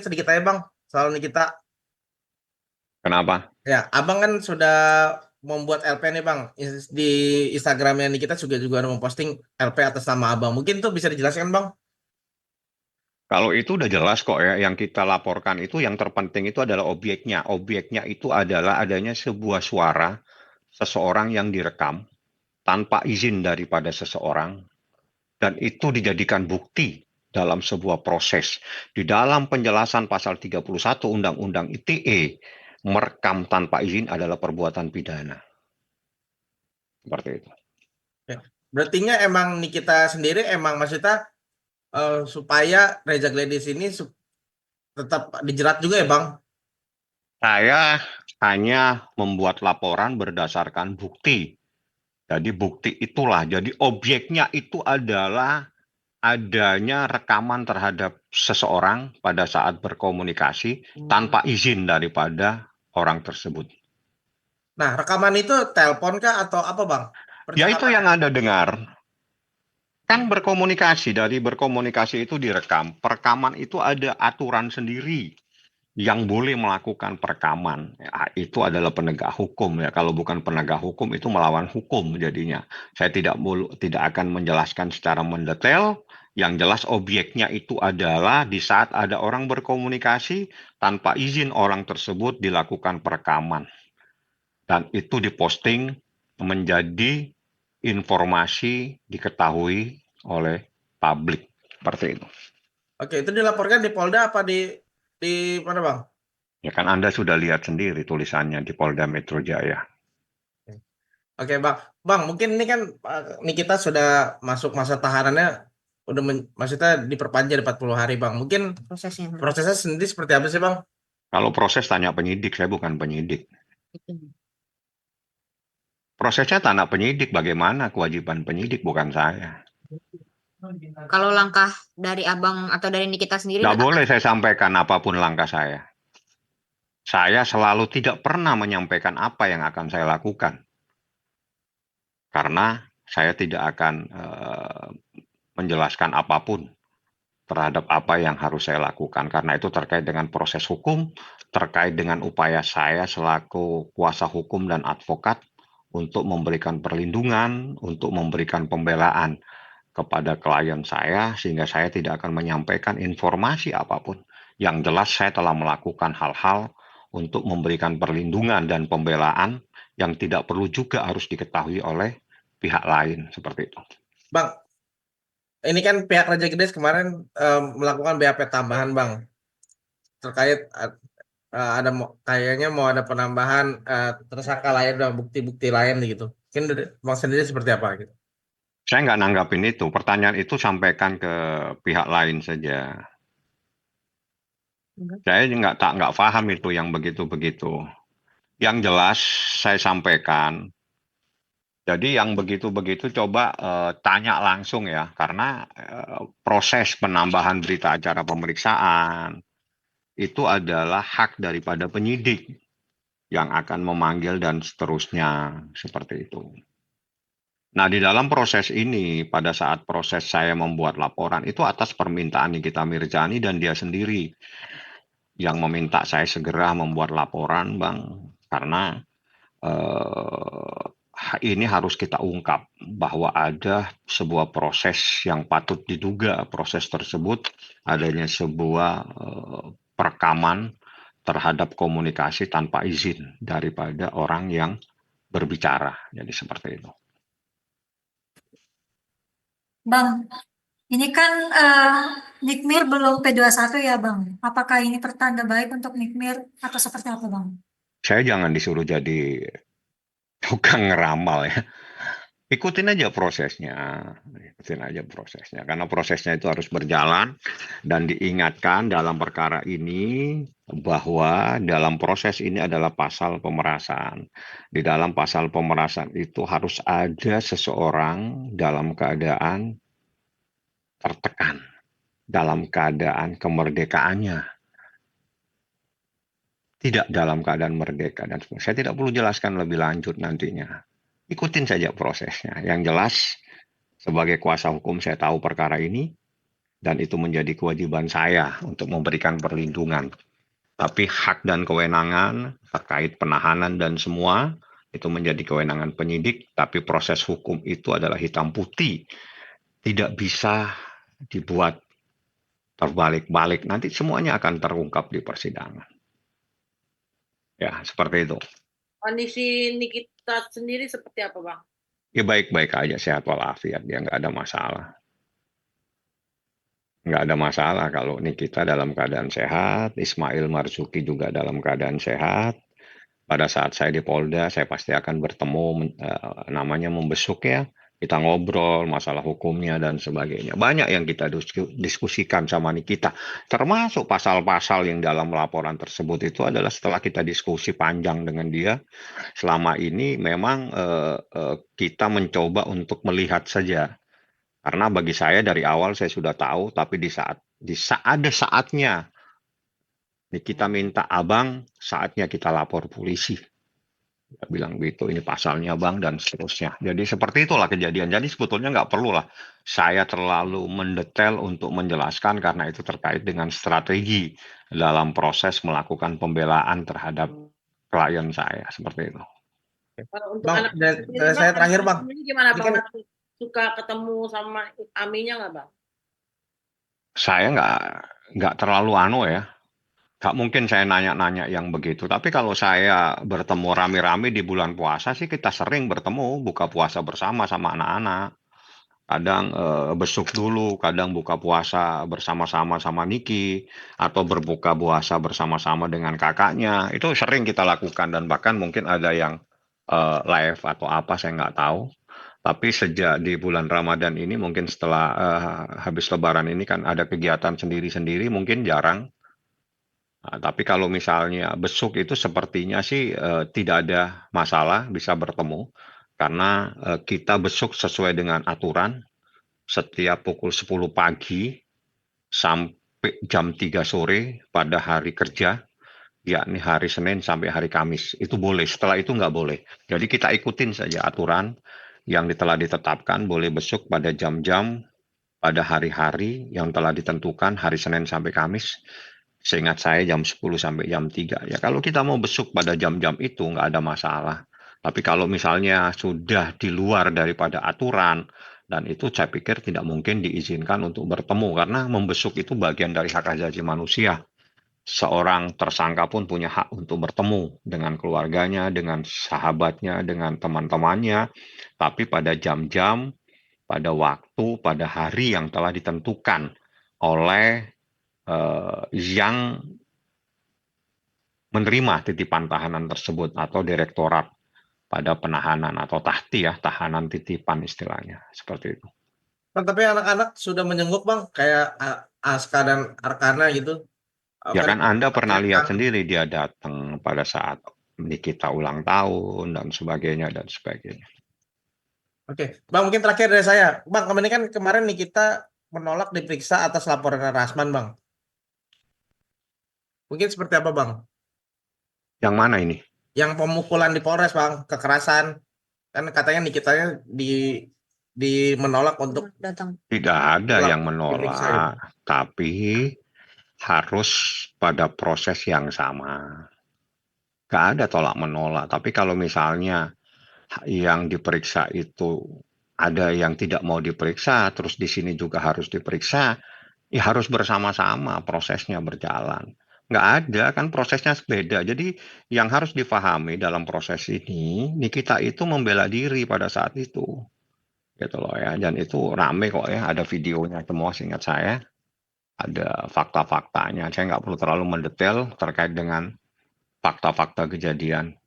sedikit aja Bang, soal Nikita. Kenapa? Ya, Abang kan sudah membuat LP nih Bang. Di Instagramnya Nikita juga ada memposting LP atas nama Abang. Mungkin tuh bisa dijelaskan Bang? Kalau itu udah jelas kok ya, yang kita laporkan itu yang terpenting itu adalah objeknya. Objeknya itu adalah adanya sebuah suara seseorang yang direkam tanpa izin daripada seseorang, dan itu dijadikan bukti dalam sebuah proses. Di dalam penjelasan pasal 31 Undang-Undang ITE, merekam tanpa izin adalah perbuatan pidana. Seperti itu. Ya. Berartinya emang Nikita sendiri emang maksudnya supaya Reza Gladys ini tetap dijerat juga ya Bang? Saya hanya membuat laporan berdasarkan bukti. Jadi bukti itulah, jadi objeknya itu adalah adanya rekaman terhadap seseorang pada saat berkomunikasi tanpa izin daripada orang tersebut. Nah, rekaman itu telepon kah atau apa Bang? Ya itu Percakapan. yang Anda dengar. Kan berkomunikasi, dari berkomunikasi itu direkam. Perekaman itu ada aturan sendiri yang boleh melakukan perekaman. Ya, itu adalah penegak hukum ya. Kalau bukan penegak hukum itu melawan hukum jadinya. Saya tidak akan menjelaskan secara mendetail. Yang jelas objeknya itu adalah di saat ada orang berkomunikasi tanpa izin orang tersebut dilakukan perekaman. Dan itu diposting menjadi informasi diketahui oleh publik. Seperti itu. Oke, itu dilaporkan di Polda apa di mana Bang? Ya kan Anda sudah lihat sendiri tulisannya di Polda Metro Jaya. Oke Bang, Bang mungkin ini kan Nikita sudah masuk masa tahanannya udah maksudnya diperpanjang 40 hari Bang. Mungkin prosesnya sendiri seperti apa sih Bang? Kalau proses tanya penyidik, saya bukan penyidik. Prosesnya tanya penyidik, bagaimana kewajiban penyidik, bukan saya. Kalau langkah dari Abang atau dari Nikita sendiri Nggak boleh saya sampaikan apapun langkah saya. Saya selalu tidak pernah menyampaikan apa yang akan saya lakukan. Karena saya tidak akan menjelaskan apapun terhadap apa yang harus saya lakukan. Karena itu terkait dengan proses hukum, terkait dengan upaya saya selaku kuasa hukum dan advokat untuk memberikan perlindungan, untuk memberikan pembelaan kepada klien saya, sehingga saya tidak akan menyampaikan informasi apapun. Yang jelas saya telah melakukan hal-hal untuk memberikan perlindungan dan pembelaan yang tidak perlu juga harus diketahui oleh pihak lain, seperti itu. Bang, ini kan pihak Raja Gede kemarin melakukan BAP tambahan Bang. Terkait ada kayaknya mau ada penambahan tersangka lain dan bukti-bukti lain gitu. Mungkin Bang sendiri seperti apa gitu? Saya nggak nanggapin itu. Pertanyaan itu sampaikan ke pihak lain saja. Saya nggak paham itu yang begitu-begitu. Yang jelas saya sampaikan. Jadi yang begitu-begitu coba tanya langsung ya, karena proses penambahan berita acara pemeriksaan itu adalah hak daripada penyidik yang akan memanggil dan seterusnya, seperti itu. Nah, di dalam proses ini, pada saat proses saya membuat laporan, itu atas permintaan Nikita Mirzani dan dia sendiri yang meminta saya segera membuat laporan, Bang. Karena ini harus kita ungkap bahwa ada sebuah proses yang patut diduga proses tersebut adanya sebuah perekaman terhadap komunikasi tanpa izin daripada orang yang berbicara. Jadi seperti itu. Bang, ini kan Nikmir belum P21 ya Bang. Apakah ini pertanda baik untuk Nikmir atau seperti apa Bang? Saya jangan disuruh jadi tukang ngeramal ya. Ikutin aja prosesnya, karena prosesnya itu harus berjalan dan diingatkan dalam perkara ini bahwa dalam proses ini adalah pasal pemerasan. Di dalam pasal pemerasan itu harus ada seseorang dalam keadaan tertekan, dalam keadaan kemerdekaannya, tidak dalam keadaan merdeka, dan saya tidak perlu jelaskan lebih lanjut nantinya. Ikutin saja prosesnya. Yang jelas, sebagai kuasa hukum saya tahu perkara ini, dan itu menjadi kewajiban saya untuk memberikan perlindungan. Tapi hak dan kewenangan terkait penahanan dan semua itu menjadi kewenangan penyidik, tapi proses hukum itu adalah hitam putih. Tidak bisa dibuat terbalik-balik. Nanti semuanya akan terungkap di persidangan. Ya, seperti itu. Kondisi Nikita sendiri seperti apa, Bang? Ya baik-baik aja, sehat walafiat. Dia nggak ada masalah. Nggak ada masalah kalau Nikita dalam keadaan sehat, Ismail Marzuki juga dalam keadaan sehat. Pada saat saya di Polda, saya pasti akan bertemu, namanya membesuk ya. Kita ngobrol masalah hukumnya dan sebagainya. Banyak yang kita diskusikan sama Nikita. Termasuk pasal-pasal yang dalam laporan tersebut itu adalah setelah kita diskusi panjang dengan dia. Selama ini memang kita mencoba untuk melihat saja. Karena bagi saya dari awal saya sudah tahu, tapi di saat ada saatnya kita minta abang, saatnya kita lapor polisi. Dia bilang gitu, ini pasalnya bang dan seterusnya. Jadi seperti itulah kejadian. Jadi sebetulnya nggak perlulah saya terlalu mendetail untuk menjelaskan karena itu terkait dengan strategi dalam proses melakukan pembelaan terhadap klien saya seperti itu. Kalau untuk Bang, anak dari sendiri, saya Bang, terakhir, anak Bang. sendiri gimana, Ini Bang? kan- Suka ketemu sama Aminya nggak, Bang? Saya nggak terlalu ya. Nggak mungkin saya nanya-nanya yang begitu. Tapi kalau saya bertemu rame-rame di bulan puasa sih kita sering bertemu, buka puasa bersama sama anak-anak. Kadang besuk dulu, kadang buka puasa bersama-sama sama Niki, atau berbuka puasa bersama-sama dengan kakaknya. Itu sering kita lakukan dan bahkan mungkin ada yang live atau apa saya nggak tahu. Tapi sejak di bulan Ramadan ini mungkin setelah habis Lebaran ini kan ada kegiatan sendiri-sendiri, mungkin jarang. Nah, tapi kalau misalnya besuk itu sepertinya sih tidak ada masalah bisa bertemu karena kita besuk sesuai dengan aturan setiap pukul 10 pagi sampai jam 3 sore pada hari kerja, yakni hari Senin sampai hari Kamis. Itu boleh, setelah itu nggak boleh. Jadi kita ikutin saja aturan yang telah ditetapkan, boleh besuk pada jam-jam pada hari-hari yang telah ditentukan hari Senin sampai Kamis. Seingat saya jam 10 sampai jam 3. Ya kalau kita mau besuk pada jam-jam itu nggak ada masalah. Tapi kalau misalnya sudah di luar daripada aturan, dan itu saya pikir tidak mungkin diizinkan untuk bertemu. Karena membesuk itu bagian dari hak asasi manusia. Seorang tersangka pun punya hak untuk bertemu dengan keluarganya, dengan sahabatnya, dengan teman-temannya. Tapi pada jam-jam, pada waktu, pada hari yang telah ditentukan oleh yang menerima titipan tahanan tersebut atau direktorat pada penahanan atau tahti ya, tahanan titipan istilahnya, seperti itu. Bang, tapi anak-anak sudah menjenguk bang, kayak Aska dan Arkana gitu. Ya kan Anda pernah lihat Kan? sendiri dia datang pada saat Nikita ulang tahun dan sebagainya dan sebagainya. Oke, Bang, mungkin terakhir dari saya. Bang, kemarin Nikita menolak diperiksa atas laporan Rasman, Bang. Mungkin seperti apa, Bang? Yang mana ini? Yang pemukulan di Polres, Bang, kekerasan. Kan katanya Nikitanya di menolak untuk datang. Tidak ada Diperiksa, yang menolak, tapi harus pada proses yang sama. Gak ada tolak menolak, tapi kalau misalnya yang diperiksa itu ada yang tidak mau diperiksa, terus di sini juga harus diperiksa, ya harus bersama-sama prosesnya berjalan. Nggak ada, kan prosesnya beda. Jadi yang harus difahami dalam proses ini kita itu membela diri pada saat itu. Gitu loh ya, dan itu rame kok ya, ada videonya semua seingat saya. Ada fakta-faktanya, saya nggak perlu terlalu mendetail terkait dengan fakta-fakta kejadian.